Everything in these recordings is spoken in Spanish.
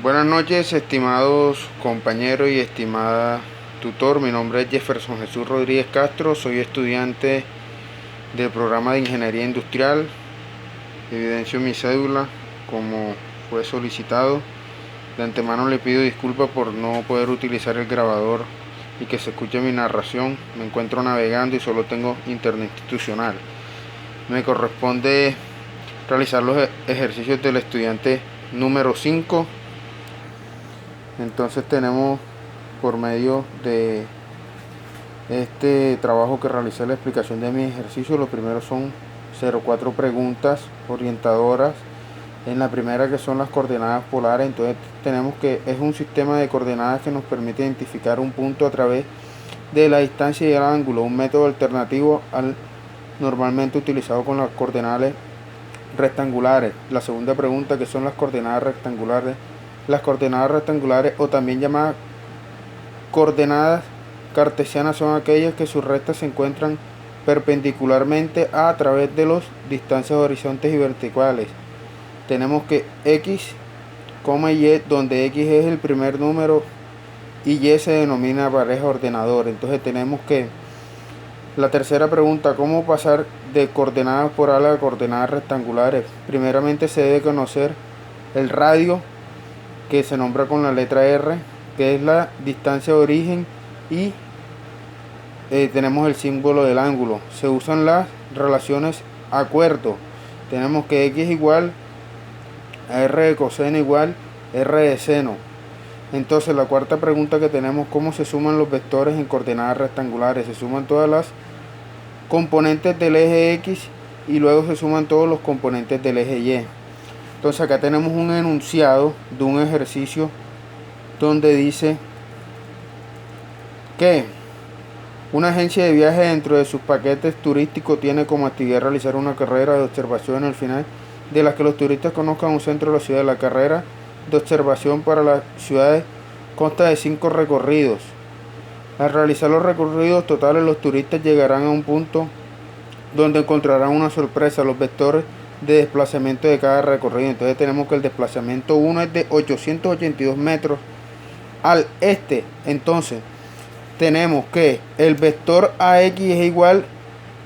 Buenas noches, estimados compañeros y estimada tutor. Mi nombre es Jefferson Jesús Rodríguez Castro. Soy estudiante del programa de Ingeniería Industrial. Evidencio mi cédula como fue solicitado. De antemano le pido disculpas por no poder utilizar el grabador y que se escuche mi narración. Me encuentro navegando y solo tengo internet institucional. Me corresponde realizar los ejercicios del estudiante número 5. Entonces tenemos, por medio de este trabajo que realicé, la explicación de mi ejercicio. Los primeros son 04 preguntas orientadoras. En la primera, que son las coordenadas polares, entonces tenemos que es un sistema de coordenadas que nos permite identificar un punto a través de la distancia y el ángulo, un método alternativo al normalmente utilizado con las coordenadas rectangulares. La segunda pregunta, que son las coordenadas rectangulares. Las coordenadas rectangulares, o también llamadas coordenadas cartesianas, son aquellas que sus rectas se encuentran perpendicularmente a través de las distancias horizontes y verticales. Tenemos que x, y, donde x es el primer número y y se denomina pareja ordenador. Entonces tenemos que la tercera pregunta, ¿cómo pasar de coordenadas polares a coordenadas rectangulares? Primeramente se debe conocer el radio, que se nombra con la letra R, que es la distancia de origen, y tenemos el símbolo del ángulo. Se usan las relaciones acuerdo. Tenemos que x igual a r de coseno igual r de seno. Entonces la cuarta pregunta que tenemos, ¿cómo se suman los vectores en coordenadas rectangulares? Se suman todas las componentes del eje X y luego se suman todos los componentes del eje Y. Entonces acá tenemos un enunciado de un ejercicio donde dice que una agencia de viaje, dentro de sus paquetes turísticos, tiene como actividad realizar una carrera de observación al final, de las que los turistas conozcan un centro de la ciudad. La carrera de observación para las ciudades consta de 5 recorridos. Al realizar los recorridos totales, los turistas llegarán a un punto donde encontrarán una sorpresa: los vectores de desplazamiento de cada recorrido. Entonces tenemos que el desplazamiento 1 es de 882 metros al este. Entonces tenemos que el vector AX es igual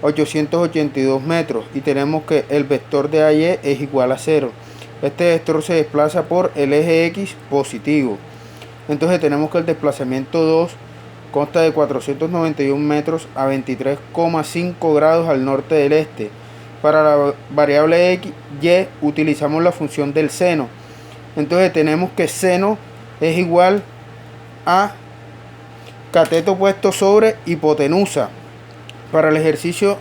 a 882 metros y tenemos que el vector de AY es igual a 0. Este vector se desplaza por el eje X positivo. Entonces tenemos que el desplazamiento 2 consta de 491 metros a 23,5 grados al norte del este. Para la variable X, Y, utilizamos la función del seno. Entonces tenemos que seno es igual a cateto puesto sobre hipotenusa. Para el ejercicio,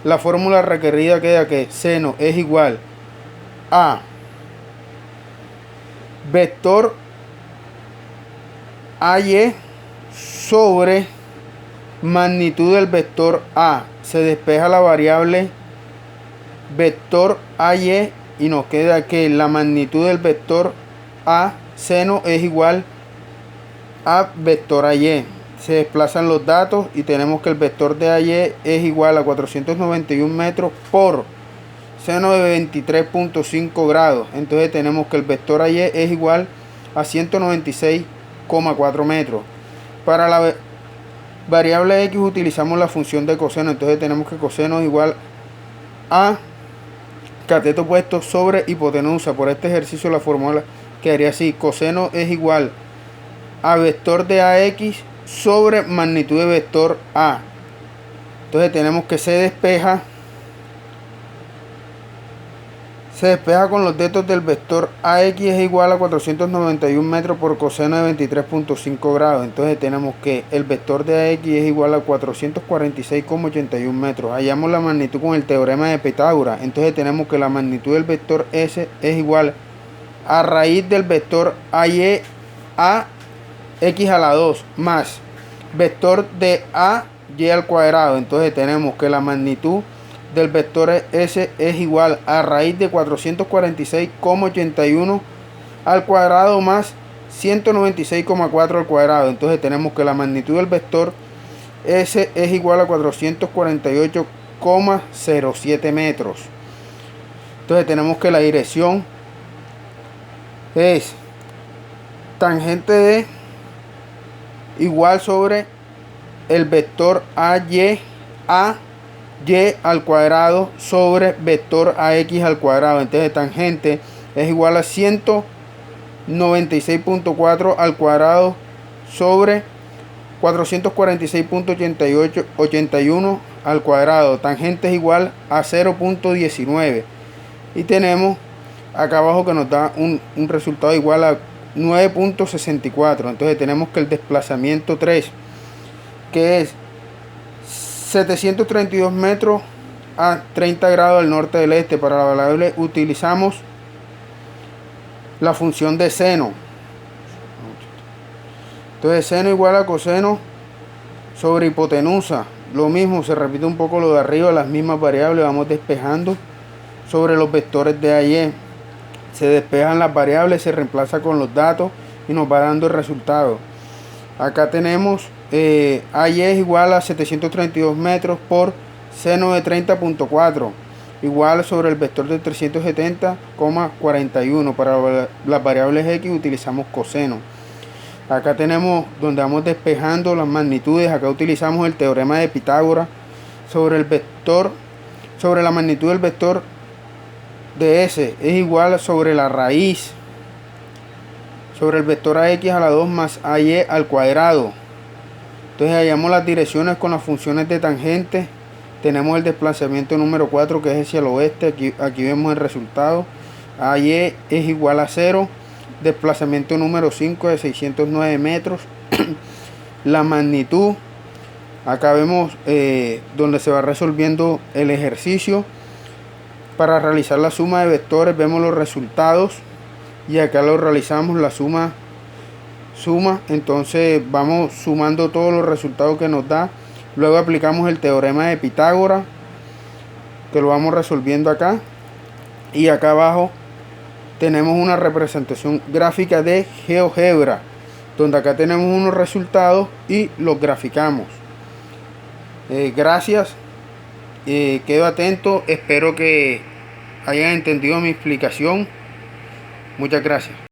la fórmula requerida queda que seno es igual a vector AY sobre magnitud del vector A. Se despeja la variable vector AY y nos queda que la magnitud del vector A seno es igual a vector AY. Se desplazan los datos y tenemos que el vector de AY es igual a 491 metros por seno de 23,5 grados. Entonces tenemos que el vector AY es igual a 196,4 metros. Para la variable X utilizamos la función de coseno. Entonces tenemos que coseno es igual a cateto puesto sobre hipotenusa. Por este ejercicio la fórmula quedaría así: coseno es igual a vector de AX sobre magnitud de vector A. Entonces tenemos que se despeja con los datos del vector AX es igual a 491 metros por coseno de 23,5 grados. Entonces tenemos que el vector de AX es igual a 446,81 metros. Hallamos la magnitud con el teorema de Pitágoras. Entonces tenemos que la magnitud del vector S es igual a raíz del vector AY a X a la 2 más vector de A Y al cuadrado. Entonces tenemos que la magnitud del vector S es igual a raíz de 446,81 al cuadrado más 196,4 al cuadrado. Entonces tenemos que la magnitud del vector S es igual a 448,07 metros. Entonces tenemos que la dirección es tangente de igual sobre el vector AY al cuadrado sobre vector AX al cuadrado. Entonces tangente es igual a 196.4 al cuadrado sobre 446.81 al cuadrado. Tangente es igual a 0.19. Y tenemos acá abajo que nos da un resultado igual a 9.64. Entonces tenemos que el desplazamiento 3, que es 732 metros a 30 grados al norte del este. Para la variable utilizamos la función de seno. Entonces seno igual a coseno sobre hipotenusa. Lo mismo, se repite un poco lo de arriba, las mismas variables, vamos despejando sobre los vectores de AY. Se despejan las variables, se reemplaza con los datos y nos va dando el resultado. Acá tenemos AY es igual a 732 metros por seno de 30.4, igual sobre el vector de 370,41. Para las variables X utilizamos coseno. Acá tenemos donde vamos despejando las magnitudes. Acá utilizamos el teorema de Pitágoras sobre el vector, sobre la magnitud del vector de S es igual sobre la raíz sobre el vector AX a la 2 más AY al cuadrado. Entonces hallamos las direcciones con las funciones de tangente. Tenemos el desplazamiento número 4, que es hacia el oeste. Aquí vemos el resultado. AY es igual a 0. Desplazamiento número 5 de 609 metros. La magnitud. Acá vemos donde se va resolviendo el ejercicio. Para realizar la suma de vectores vemos los resultados. Y acá lo realizamos la suma. Entonces vamos sumando todos los resultados que nos da. Luego aplicamos el teorema de Pitágoras, que lo vamos resolviendo acá. Y acá abajo tenemos una representación gráfica de GeoGebra, donde acá tenemos unos resultados y los graficamos. Gracias, quedo atento, espero que hayan entendido mi explicación. Muchas gracias.